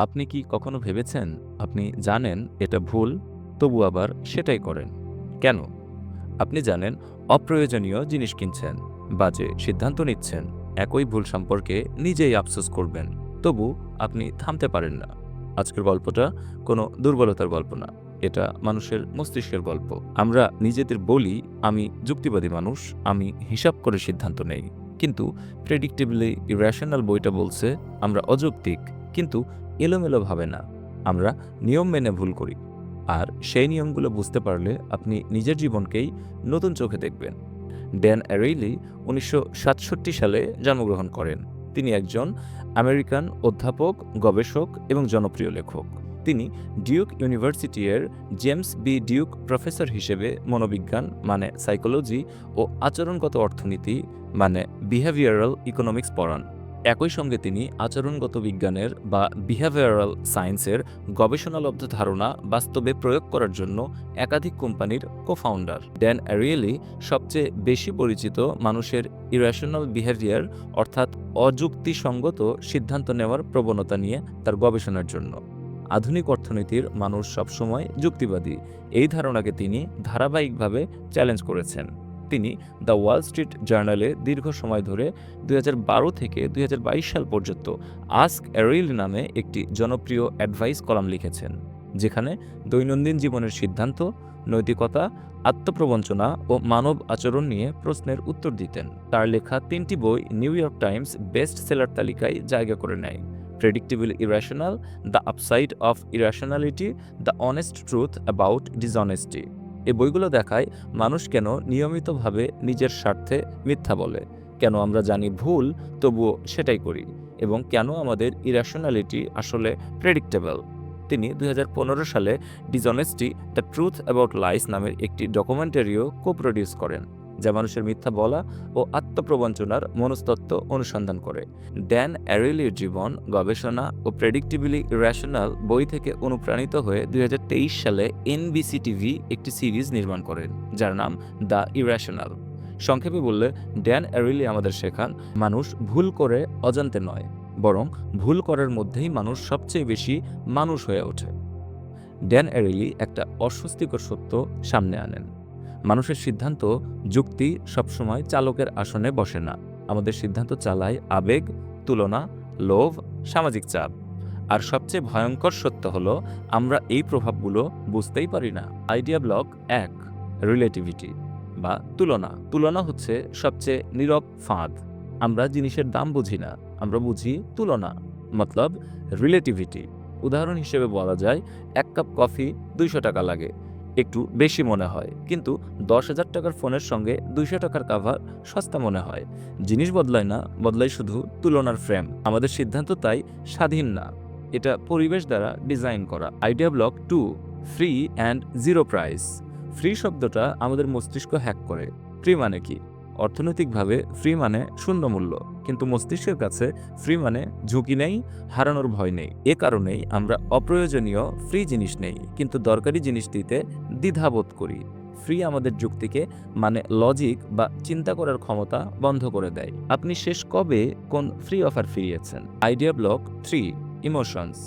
আপনি কি কখনো ভেবেছেন আপনি জানেন এটা ভুল, তবু আবার সেটাই করেন? কেন? আপনি জানেন অপ্রয়োজনীয় জিনিস কিনছেন, বাজে সিদ্ধান্ত নিচ্ছেন, একই ভুল সম্পর্কে নিজেই আফসোস করবেন। তবু আপনি থামতে পারেন না। আজকের গল্পটা কোনো দুর্বলতার গল্প না। এটা মানুষের মস্তিষ্কের গল্প। আমরা নিজেদের বলি, আমি যুক্তিবাদী মানুষ, আমি হিসাব করে সিদ্ধান্ত নেই। কিন্তু প্রেডিক্টেবলি ইরেশনাল বইটা বলছে আমরা অযৌক্তিক, কিন্তু এলোমেলোভাবে না। আমরা নিয়ম মেনে ভুল করি। আর সেই নিয়মগুলো বুঝতে পারলে আপনি নিজের জীবনকেই নতুন চোখে দেখবেন। ড্যান অ্যারেইলি ১৯৬৭ সালে জন্মগ্রহণ করেন। তিনি একজন আমেরিকান অধ্যাপক, গবেষক এবং জনপ্রিয় লেখক। তিনি ডিউক ইউনিভার্সিটি এর জেমস বি ডিউক প্রফেসর হিসেবে মনোবিজ্ঞান মানে সাইকোলজি ও আচরণগত অর্থনীতি মানে বিহেভিয়ারাল ইকোনমিক্স পড়ান। একই সঙ্গে তিনি আচরণগত বিজ্ঞানের বা বিহেভিয়ারাল সায়েন্সের গবেষণালব্ধ ধারণা বাস্তবে প্রয়োগ করার জন্য একাধিক কোম্পানির কো-ফাউন্ডার। ড্যান অ্যারিয়েলি সবচেয়ে বেশি পরিচিত মানুষের ইরেশনাল বিহেভিয়ার অর্থাৎ অযুক্তিসঙ্গত সিদ্ধান্ত নেওয়ার প্রবণতা নিয়ে তার গবেষণার জন্য। আধুনিক অর্থনীতির মানুষ সবসময় যুক্তিবাদী, এই ধারণাকে তিনি ধারাবাহিকভাবে চ্যালেঞ্জ করেছেন। তিনি দ্য ওয়াল স্ট্রিট জার্নালে দীর্ঘ সময় ধরে ২০১২ থেকে ২০২২ সাল পর্যন্ত আস্ক অ্যারিয়েলি নামে একটি জনপ্রিয় অ্যাডভাইস কলাম লিখেছেন, যেখানে দৈনন্দিন জীবনের সিদ্ধান্ত, নৈতিকতা, আত্মপ্রবঞ্চনা ও মানব আচরণ নিয়ে প্রশ্নের উত্তর দিতেন। তার লেখা ৩টি বই New York Times best seller তালিকায় জায়গা করে নেয়: predictable irrational, the upside of irrationality, the honest truth about dishonesty. এই বইগুলো দেখায় মানুষ কেন নিয়মিতভাবে নিজের স্বার্থে মিথ্যা বলে, কেন আমরা জানি ভুল তবুও সেটাই করি, এবং কেন আমাদের ইরেশনালিটি আসলে প্রেডিক্টেবল। তিনি ২০১৫ সালে dishonesty, the truth about lies নামের একটি ডকুমেন্টারিও কো-প্রডিউস করেন, যা মানুষের মিথ্যা বলা ও আত্মপ্রবঞ্চনার মনস্তত্ত্ব অনুসন্ধান করে। ড্যান অ্যারিয়েলির জীবন, গবেষণা ও প্রেডিক্টেবলি ইরেশনাল বই থেকে অনুপ্রাণিত হয়ে ২০২৩ সালে এনবিসি টিভি একটি সিরিজ নির্মাণ করেন, যার নাম দ্য ইরেশনাল। সংক্ষেপে বললে, ড্যান অ্যারিয়েলি আমাদের শেখান মানুষ ভুল করে অজান্তে নয়, বরং ভুল করার মধ্যেই মানুষ সবচেয়ে বেশি মানুষ হয়ে ওঠে। ড্যান অ্যারিয়েলি একটা অস্বস্তিকর সত্য সামনে আনেন: মানুষের সিদ্ধান্ত, যুক্তি সবসময় চালকের আসনে বসে না। আমাদের সিদ্ধান্ত চালায় আবেগ, তুলনা, লোভ, সামাজিক চাপ। আর সবচেয়ে ভয়ঙ্কর সত্য হলো আমরা এই প্রভাবগুলো বুঝতেই পারি না। আইডিয়া ব্লক ১, রিলেটিভিটি বা তুলনা। তুলনা হচ্ছে সবচেয়ে নীরব ফাঁদ। আমরা জিনিসের দাম বুঝি না, আমরা বুঝি তুলনা, মতলব রিলেটিভিটি। উদাহরণ হিসেবে বলা যায়, ১ কাপ কফি ২০০ টাকা লাগে, একটু বেশি মনে হয়, কিন্তু ১০,০০০ টাকার ফোনের সঙ্গে ২০০ টাকার কাভার সস্তা মনে হয়। জিনিস বদলায় না, বদলায় শুধু তুলনার ফ্রেম। আমাদের সিদ্ধান্ত তাই স্বাধীন না, এটা পরিবেশ দ্বারা ডিজাইন করা। Idea block ২, free and zero price. Free শব্দটা আমাদের মস্তিষ্ক হ্যাক করে। ফ্রি মানে কি? অর্থনৈতিকভাবে ফ্রি মানে শূন্য মূল্য, কিন্তু মস্তিষ্কের কাছে ফ্রি মানে ঝুঁকি নেই, হারানোর ভয় নেই। এ কারণেই আমরা অপ্রয়োজনীয় ফ্রি জিনিস নেই, কিন্তু দরকারি জিনিস দিতে দ্বিধাবোধ করি। ফ্রি আমাদের যুক্তিকে মানে লজিক বা চিন্তা করার ক্ষমতা বন্ধ করে দেয়। আপনি শেষ কবে কোন ফ্রি অফার ফিরিয়েছেন? Idea block ৩, emotions.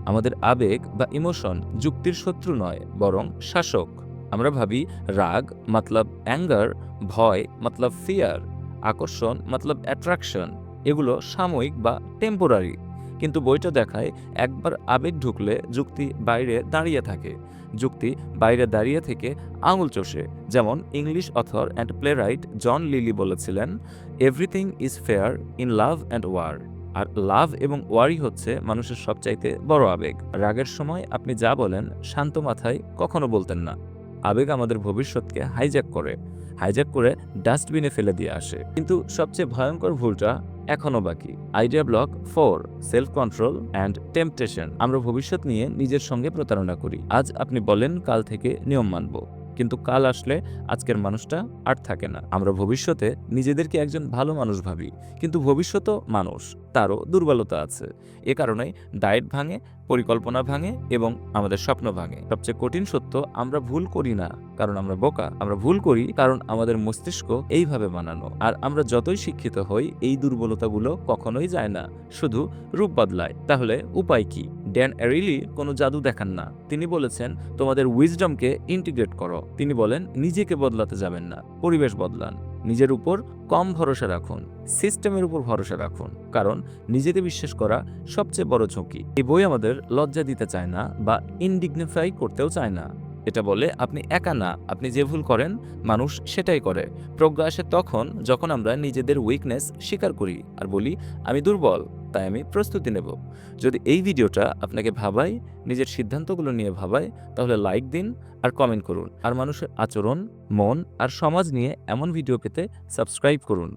আমাদের আবেগ বা ইমোশন যুক্তির শত্রু নয়, বরং শাসক। আমরা ভাবি রাগ মতলব অ্যাঙ্গার, ভয় মতলব ফিয়ার, আকর্ষণ মতলব অ্যাট্রাকশন, এগুলো সাময়িক বা টেম্পোরারি। কিন্তু বইটা দেখায় একবার আবেগ ঢুকলে যুক্তি বাইরে দাঁড়িয়ে থাকে। যুক্তি বাইরে দাঁড়িয়ে থেকে আঙুল চষে। যেমন English author and playwright John Lyly বলেছিলেন, everything is fair in love and war. আর লাভ এবং ওয়ারই হচ্ছে মানুষের সবচাইতে বড় আবেগ। রাগের সময় আপনি যা বলেন শান্ত মাথায় কখনো বলতেন না। আবেগ আমাদের ভবিষ্যৎকে হাইজ্যাক করে ডাস্টবিনে ফেলে দিয়ে আসে। কিন্তু সবচেয়ে ভয়ঙ্কর ভুলটা এখনো বাকি। Idea block ৪, self control and temptation. আমরা ভবিষ্যৎ নিয়ে নিজের সঙ্গে প্রতারণা করি। আজ আপনি বলেন কাল থেকে নিয়ম মানব, কিন্তু কাল আসলে আজকের মানুষটা আর থাকে না। আমরা ভবিষ্যতে নিজেদেরকে একজন ভালো মানুষ ভাবি, কিন্তু ভবিষ্যৎও মানুষ, তারও দুর্বলতা আছে। এ কারণেই ডায়েট ভাঙে, পরিকল্পনা ভাঙে এবং আমাদের স্বপ্ন ভাঙে। সবচেয়ে কঠিন সত্য, আমরা ভুল করি না কারণ আমরা বোকা, আমরা ভুল করি কারণ আমাদের মস্তিষ্ক এইভাবে বানানো। আর আমরা যতই শিক্ষিত হই, এই দুর্বলতাগুলো কখনোই যায় না, শুধু রূপ বদলায়। তাহলে উপায় কি? ড্যান এরিলি কোনো জাদু দেখান না। তিনি বলেছেন, তোমাদের উইজডমকে ইন্টিগ্রেট করো। তিনি বলেন, নিজেকে বদলাতে যাবেন না, পরিবেশ বদলান। নিজের উপর কম ভরসা রাখুন, সিস্টেমের উপর ভরসা রাখুন, কারণ নিজেকে বিশ্বাস করা সবচেয়ে বড় ঝুঁকি। এই বই আমাদের লজ্জা দিতে চায় না বা ইনডিগনিফাই করতেও চায় না। এটা বলে আপনি একা না, আপনি যে ভুল করেন মানুষ সেটাই করে। প্রজ্ঞা আসে তখন যখন আমরা নিজেদের উইকনেস স্বীকার করি আর বলি, আমি দুর্বল, তাই আমি প্রস্তুতি নেব। যদি এই ভিডিওটা আপনাকে ভাবায়, নিজের সিদ্ধান্তগুলো নিয়ে ভাবায়, তাহলে লাইক দিন আর কমেন্ট করুন। আর মানুষের আচরণ, মন আর সমাজ নিয়ে এমন ভিডিও পেতে সাবস্ক্রাইব করুন।